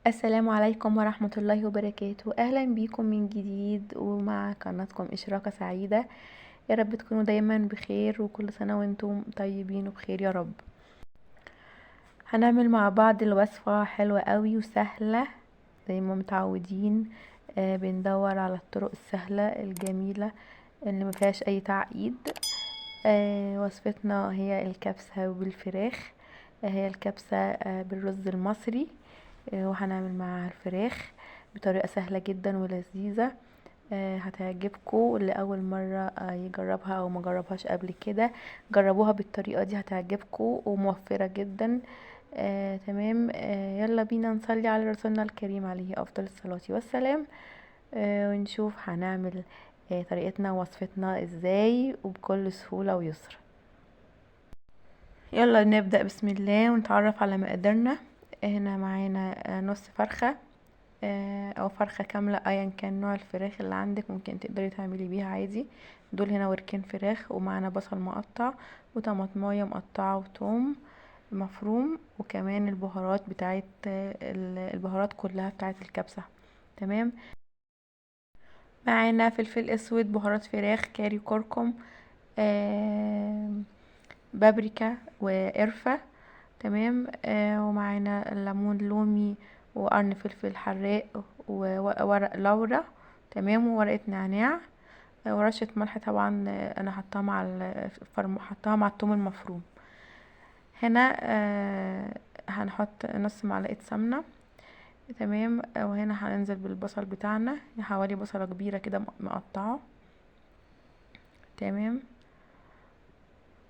السلام عليكم ورحمة الله وبركاته. أهلا بيكم من جديد ومع قناتكم إشراقة سعيدة. يا رب تكونوا دايما بخير وكل سنة وانتم طيبين وبخير يا رب. هنعمل مع بعض الوصفة حلوة قوي وسهلة زي ما متعودين. بندور على الطرق السهلة الجميلة اللي مفيهاش أي تعقيد. وصفتنا هي الكبسة بالفراخ. هي الكبسة بالرز المصري. وهنعمل معاها الفراخ بطريقة سهلة جدا ولذيذة. هتعجبكم اللي اول مرة يجربها او ما جربهاش قبل كده. جربوها بالطريقة دي هتعجبكم وموفرة جدا. تمام. يلا بينا نصلي على رسولنا الكريم عليه افضل الصلاة والسلام. ونشوف هنعمل طريقتنا ووصفتنا ازاي وبكل سهولة ويسر. يلا نبدأ بسم الله ونتعرف على مقاديرنا. هنا معانا نص فرخة او فرخة كاملة ايا كان نوع الفراخ اللي عندك ممكن تقدري تعملي بيها عادي. دول هنا وركين فراخ ومعانا بصل مقطع وطماطمايه مقطعة وتوم مفروم وكمان البهارات بتاعت البهارات كلها بتاعت الكبسة. تمام. معانا فلفل اسود بهارات فراخ كاري كركم بابريكا وقرفة. تمام. ومعانا الليمون لومي وقرن فلفل حراق وورق لورا. تمام. وورقة نعناع ورشة ملح طبعا. انا حطاها مع حطاها مع الثوم المفروم. هنا هنحط نص معلقة سمنة. تمام. وهنا هننزل بالبصل بتاعنا حوالي بصلة كبيرة كده مقطعة. تمام.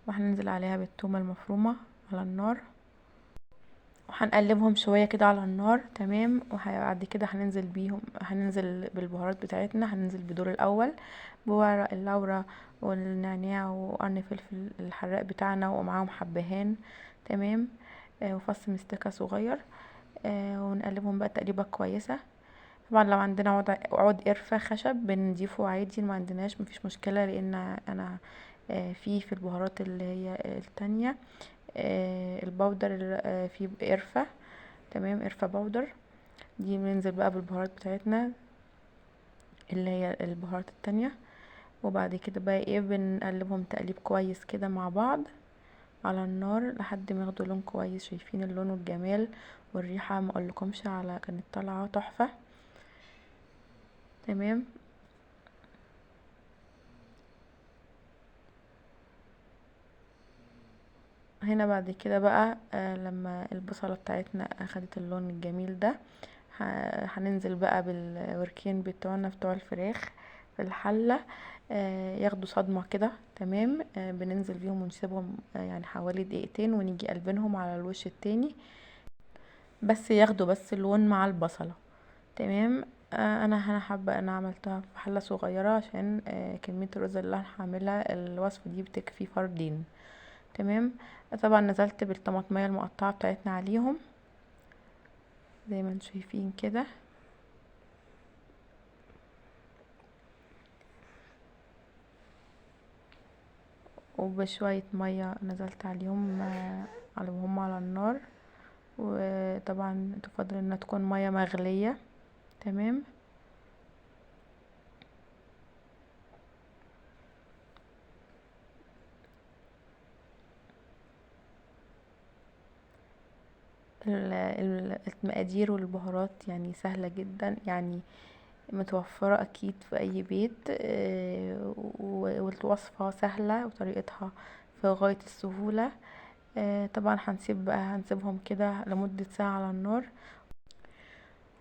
وهننزل عليها بالثومة المفرومة على النار وهنقلبهم شوية كده على النار. تمام. وبعد كده هننزل بالبهارات بتاعتنا. هننزل بدور الاول بورق اللورا والنعناع وقرن فلفل الحراق بتاعنا ومعاهم حبهان. تمام. وفص مستكة صغير. ونقلبهم بقى تقليبة كويسة. طبعا لو عندنا عود قرفة خشب بنضيفه عادي، ما عندناش مفيش مشكلة لان انا في البهارات اللي هي التانية البودر فيه قرفة. تمام. قرفة بودر. دي بننزل بقى بالبهارات بتاعتنا اللي هي البهارات التانية. وبعد كده بقى ايه بنقلبهم تقليب كويس كده مع بعض على النار لحد ما ياخدوا لون كويس. شايفين اللون والجمال والريحة ما اقولكمش على كانت طالعة تحفة. تمام. هنا بعد كده بقى لما البصلة بتاعتنا اخدت اللون الجميل ده هننزل بقى بالوركين بتوعنا بتوع الفراخ في الحلة. ياخدوا صدمة كده. تمام. بننزل بيهم ونسيبهم يعني حوالي دقيقتين ونيجي قلبينهم على الوش التاني بس ياخدوا بس اللون مع البصلة. تمام. انا حابة انا عملتها في حلة صغيرة عشان كمية الرز اللي انا هعملها الوصفة دي بتكفي فردين. تمام. طبعا نزلت بالطماطمية المقطعة بتاعتنا عليهم زي ما انتم شايفين كده. وبشوية مية نزلت عليهم وهم على النار. وطبعا تفضل انها تكون مية مغلية. تمام. المقادير والبهارات يعني سهلة جدا يعني متوفرة اكيد في اي بيت. والوصفة سهلة وطريقتها في غاية السهولة. طبعا هنسيبهم كده لمدة ساعة على النار.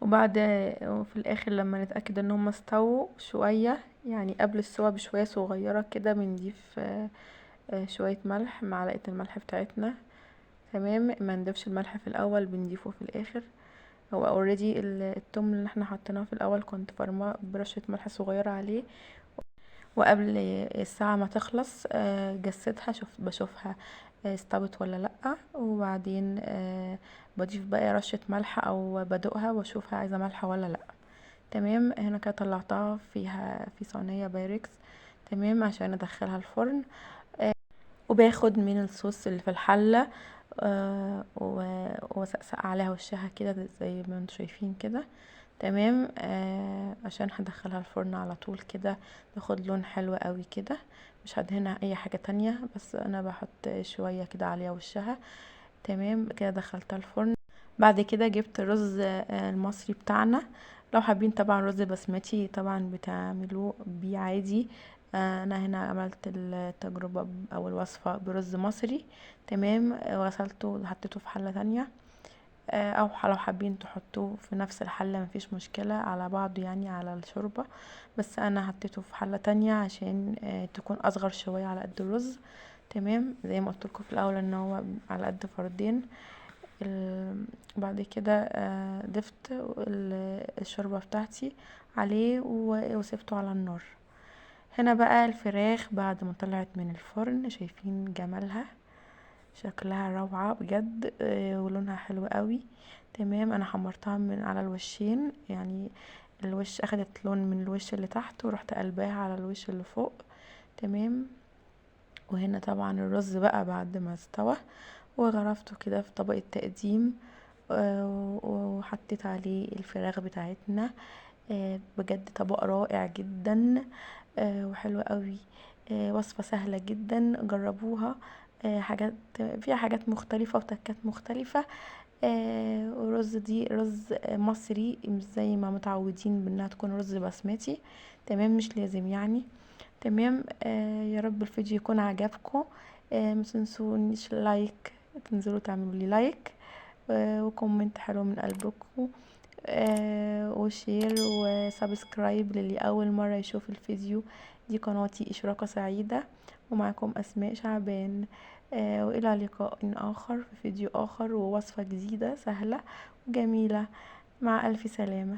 وفي الاخر لما نتأكد ان هم استووا شوية يعني قبل السوا بشوية صغيرة كده بنضيف شوية ملح معلقة الملح بتاعتنا. تمام. ما نضيفش الملح في الاول بنضيفه في الاخر. هو اوريدي التوم اللي احنا حطيناه في الاول كنت فرماه برشة ملح صغيرة عليه. وقبل الساعة ما تخلص جسدها بشوفها استوت ولا لأ. وبعدين بضيف بقى رشة ملح او بدوقها واشوفها عايزة ملح ولا لأ. تمام. هنا كده طلعتها في صينية بايركس. تمام. عشان ادخلها الفرن. وباخد من الصوص اللي في الحلة وسقسق عليها وشها كده زي ما انتوا شايفين كده. تمام. عشان هدخلها الفرن على طول كده تاخد لون حلو قوي كده. مش هدهنها اي حاجة تانية، بس انا بحط شوية كده عليها وشها. تمام كده دخلتها الفرن. بعد كده جبت رز المصري بتاعنا. لو حابين طبعا رز بسمتي طبعا بتعملوه بيه عادي. انا هنا عملت التجربة او الوصفة برز مصري. تمام. غسلته وحطيته في حلة تانية. او لو حابين تحطوه في نفس الحلة مفيش مشكلة على بعضه يعني على الشوربة. بس انا حطيته في حلة تانية عشان تكون اصغر شوية على قد الرز. تمام. زي ما قلت لكم في الاول ان هو على قد فردين. بعد كده ضفت الشوربة بتاعتي عليه وسبته على النار. هنا بقى الفراخ بعد ما طلعت من الفرن شايفين جمالها، شكلها روعة بجد. ولونها حلو قوي. تمام. انا حمرتها من على الوشين يعني، الوش اخدت لون من الوش اللي تحت ورحت قلباها على الوش اللي فوق. تمام. وهنا طبعا الرز بقى بعد ما استوى وغرفته كده في طبق التقديم. وحطيت عليه الفراخ بتاعتنا. بجد طبق رائع جدا وحلو قوي. وصفة سهلة جدا، جربوها. حاجات فيها حاجات مختلفة وتكات مختلفة. ورز دي رز مصري مش زي ما متعودين بانها تكون رز بسمتي. تمام. مش لازم يعني. تمام. يا رب الفيديو يكون عجبكم. ما تنسونيش لايك، تنزلوا تعملوا لي لايك وكومنت حلو من قلبكم. وشير وسبسكرايب للي اول مرة يشوف الفيديو. دي قناتي إشراقة سعيدة، ومعكم أسماء شعبان. وإلى لقاء آخر في فيديو آخر ووصفة جديدة سهلة وجميلة. مع ألف سلامة.